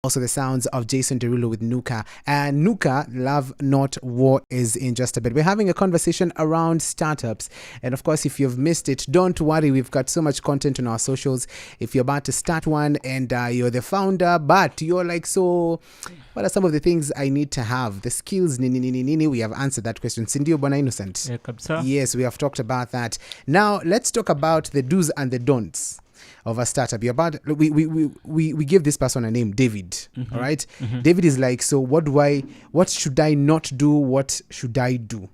Also the sounds of Jason Derulo with Nuka. And Nuka, Love Not War, is in just a bit. We're having a conversation around startups. And of course, if you've missed it, don't worry. We've got so much content on our socials. If you're about to start one and you're the founder, but you're like, so what are some of the things I need to have? The skills, nini. We have answered that question. Sindio Bona Innocent. Yes, we have talked about that. Now, let's talk about the do's and the don'ts of a startup. You're about we give this person a name, David. All right. David is like, so what should I not do? What should I do?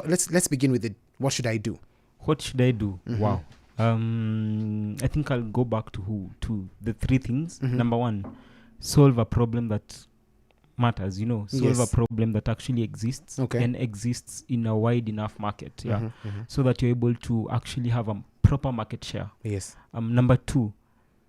Let's begin with what should I do? What should I do? Wow. I think I'll go back to the three things. Number one, solve a problem that matters, solve a problem that actually exists and exists in a wide enough market, so that you're able to actually have a proper market share. Yes. Number two,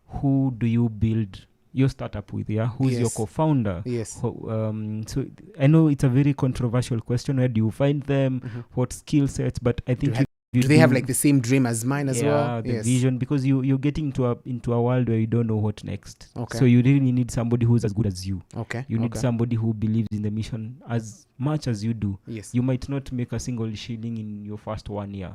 who do you build your startup with? Who's your co-founder? Yes. So I know it's a very controversial question. Where do you find them? What skill sets? But I think do they have like the same dream as mine as well? The vision, because you're getting into a world where you don't know what next. Okay. So you really need somebody who's as good as you. Okay. You need somebody who believes in the mission as much as you do. Yes. You might not make a single shilling in your first 1 year.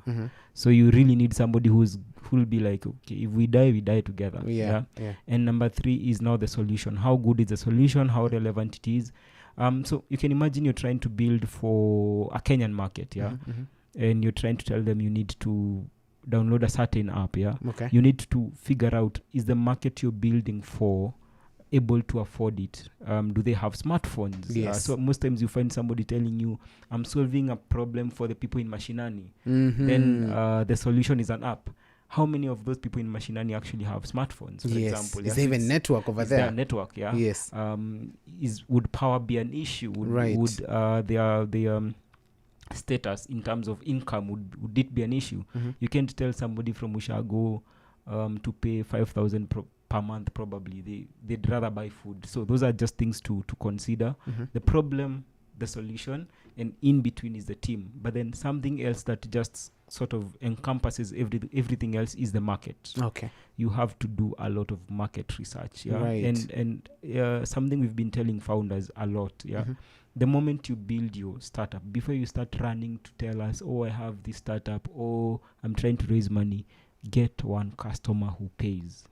So you really need somebody who'll be like, okay, if we die together. Yeah. And number three is now the solution. How good is the solution? How relevant it is? So you can imagine you're trying to build for a Kenyan market, and you're trying to tell them you need to download a certain app, Okay. You need to figure out, is the market you're building for able to afford it? Do they have smartphones? Yes. So most times you find somebody telling you, I'm solving a problem for the people in Mashinani. Then the solution is an app. How many of those people in Mashinani actually have smartphones, for example? Is there even network over there? Is there a network, Yes. Would power be an issue? Would their status in terms of income, would it be an issue? You can't tell somebody from Ushago to pay 5,000 per month. Probably they'd rather buy food. So those are just things to consider. The problem, the solution, and in between is the team. But then something else that just sort of encompasses everything else is the market. Okay. You have to do a lot of market research, Right. And something we've been telling founders a lot, The moment you build your startup, before you start running to tell us, oh, I have this startup, oh, I'm trying to raise money, get one customer who pays.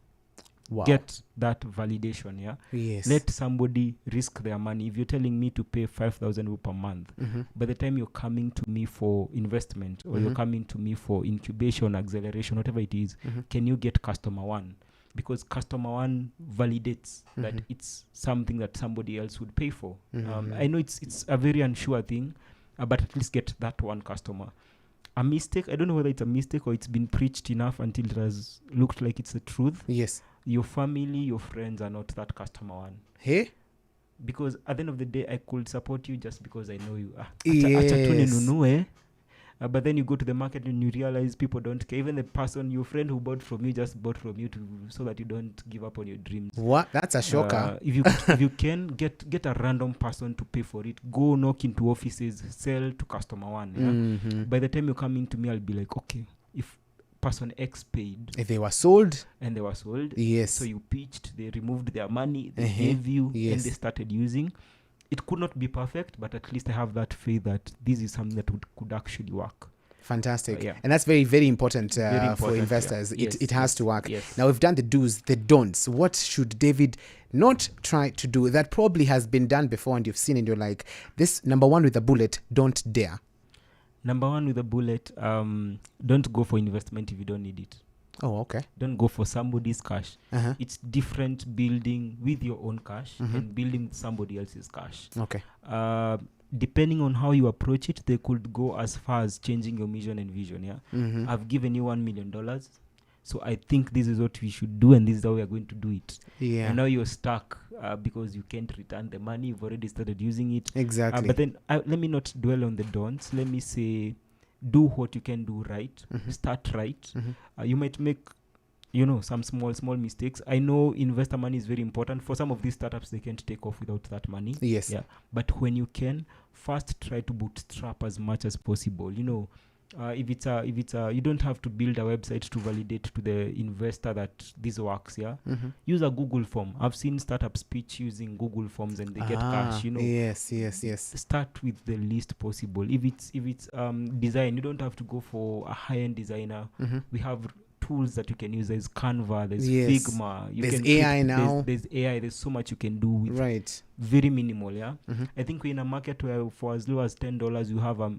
Wow. Get that validation, Yes. Let somebody risk their money. If you're telling me to pay 5,000 per month, by the time you're coming to me for investment or you're coming to me for incubation, acceleration, whatever it is, can you get customer one? Because customer one validates that it's something that somebody else would pay for. I know it's a very unsure thing, but at least get that one customer. A mistake, I don't know whether it's a mistake or it's been preached enough until it has looked like it's the truth. Yes. Your family, your friends are not that customer one. Hey? Because at the end of the day, I could support you just because I know you. Yes. But then you go to the market and you realize people don't care. Even the person, your friend who bought from you, just bought from you so that you don't give up on your dreams. What? That's a shocker. If you can get a random person to pay for it, go knock into offices, sell to customer one. By the time you're coming to me, I'll be like, okay, if person X paid, if they were sold, yes. So you pitched, they removed their money, they gave you, and they started using. It could not be perfect, but at least I have that faith that this is something that could actually work. Fantastic. And that's very, very important, for investors. It has to work. Yes. Now, we've done the do's, the don'ts. What should David not try to do that probably has been done before and you've seen and you're like, this number one with a bullet, don't dare? Number one with a bullet, don't go for investment if you don't need it. Oh, okay. Don't go for somebody's cash. It's different building with your own cash and building with somebody else's cash. Okay. Depending on how you approach it, they could go as far as changing your mission and vision. I've given you $1 million, so I think this is what we should do, and this is how we are going to do it. And now you're stuck because you can't return the money. You've already started using it. Exactly. But then let me not dwell on the don'ts. Let me say, do what you can do right. Start right. You might make, some small mistakes. I know investor money is very important. For some of these startups, they can't take off without that money. Yes. But when you can, first try to bootstrap as much as possible. If it's you don't have to build a website to validate to the investor that this works. Use a Google form. I've seen startups pitch using Google forms and they get cash. Yes. Start with the least possible. If it's design, you don't have to go for a high-end designer. We have tools that you can use. There's Canva, there's Figma. There's AI now. There's AI. There's so much you can do with very minimal. I think we're in a market where for as low as $10 you have a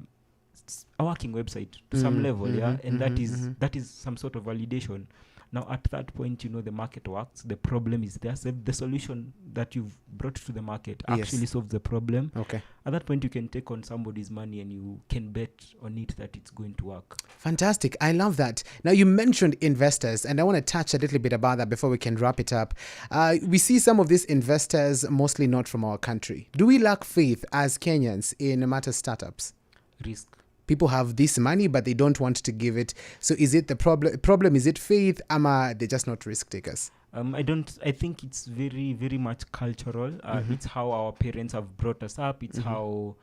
working website to some level, and that is some sort of validation. Now at that point, the market works. The problem is there. So the solution that you've brought to the market actually solves the problem. Okay. At that point, you can take on somebody's money and you can bet on it that it's going to work. Fantastic. I love that. Now you mentioned investors, and I want to touch a little bit about that before we can wrap it up. We see some of these investors mostly not from our country. Do we lack faith as Kenyans in matter startups? Risk. People have this money, but they don't want to give it. So is it the problem? Is it faith? They're just not risk takers? I think it's very, very much cultural. It's how our parents have brought us up. It's how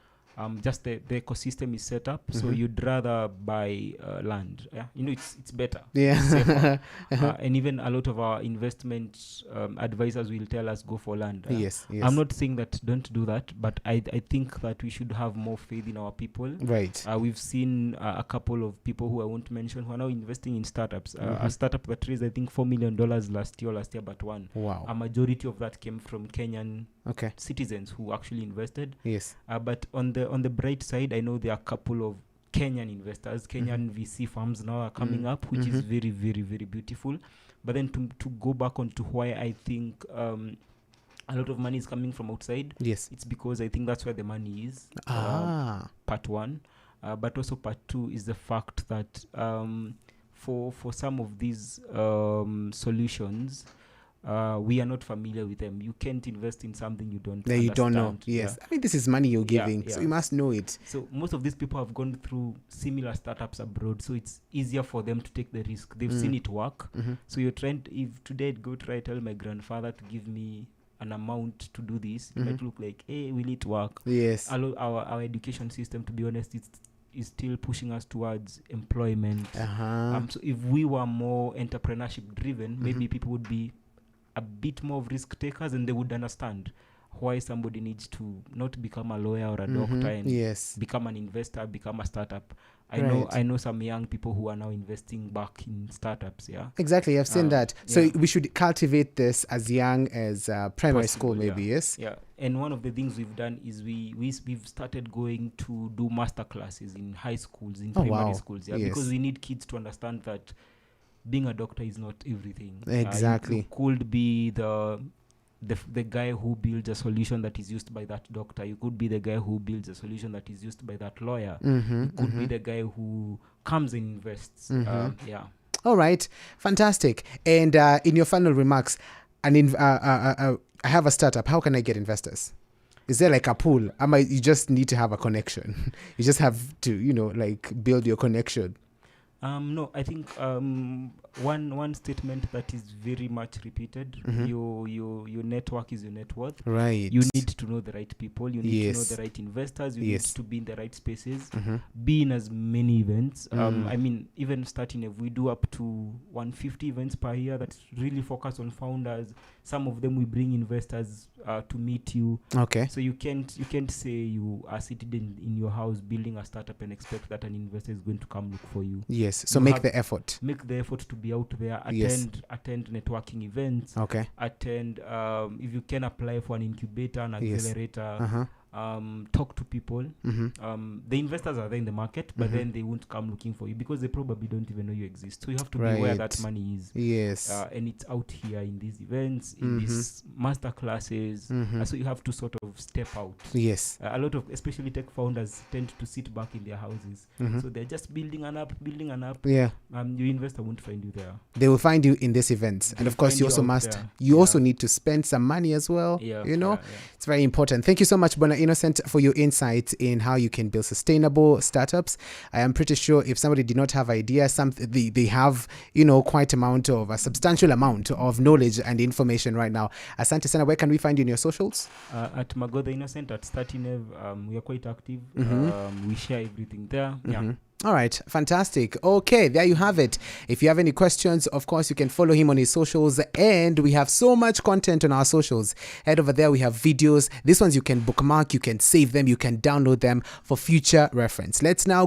just the ecosystem is set up. So you'd rather buy land. It's better. Yeah. Safer. And even a lot of our investment advisors will tell us go for land. Yes. I'm not saying that don't do that, but I think that we should have more faith in our people. Right. We've seen a couple of people who I won't mention who are now investing in startups. A startup that raised I think $4 million last year but one. Wow. A majority of that came from Kenyan citizens who actually invested. Yes. But on the bright side, I know there are a couple of Kenyan investors, Kenyan VC firms now are coming up, which is very, very, very beautiful. But then to go back onto why I think a lot of money is coming from outside, it's because I think that's where the money is. Part one. But also part two is the fact that for some of these solutions, we are not familiar with them. You can't invest in something you don't understand. You don't know. Yes. I mean, this is money you're giving, so you must know it. So most of these people have gone through similar startups abroad, so it's easier for them to take the risk. They've seen it work. So you're trying to, if today I'd go tell my grandfather to give me an amount to do this, it might look like, hey, will it work? Yes. Our education system, to be honest, is still pushing us towards employment. So if we were more entrepreneurship driven, maybe people would be a bit more of risk takers, and they would understand why somebody needs to not become a lawyer or a doctor and become an investor, become a startup. I know some young people who are now investing back in startups. Exactly. I've seen that. So we should cultivate this as young as primary school, maybe. Yes. And one of the things we've done is we've started going to do master classes in high schools, in primary schools. Because we need kids to understand that being a doctor is not everything. Exactly. You could be the guy who builds a solution that is used by that doctor. You could be the guy who builds a solution that is used by that lawyer. You could be the guy who comes and invests. All right. Fantastic. And in your final remarks, I have a startup. How can I get investors? Is there like a pool? You just need to have a connection. You just have to, build your connection. No, I think one statement that is very much repeated. Your network is your net worth. Right. You need to know the right people. You need to know the right investors. You need to be in the right spaces. Be in as many events. I mean, even starting, if we do up to 150 events per year that really focus on founders. Some of them we bring investors to meet you. Okay. So you can't say you are seated in your house building a startup and expect that an investor is going to come look for you. Yes. So make the effort. Make the effort to be out there. Attend networking events. Okay. Attend if you can apply for an incubator, an accelerator. Talk to people. The investors are there in the market, but then they won't come looking for you because they probably don't even know you exist. So you have to be where that money is. Yes. And it's out here in these events, in these master classes. So you have to sort of step out. Yes. A lot of, especially tech founders, tend to sit back in their houses. So they're just building an app. Yeah. Your investor won't find you there. They will find you in these events. And of course, you also need to spend some money as well. It's very important. Thank you so much, Bona Innocent, for your insights in how you can build sustainable startups. I am pretty sure if somebody did not have idea, they have, quite a substantial amount of knowledge and information right now. Asante Sana, where can we find you in your socials? At Magothe Innocent, at Startinev, we are quite active. We share everything there. All right, fantastic. Okay, there you have it. If you have any questions, of course, you can follow him on his socials, and we have so much content on our socials. Head over there, we have videos. These ones you can bookmark, you can save them, you can download them for future reference. Let's now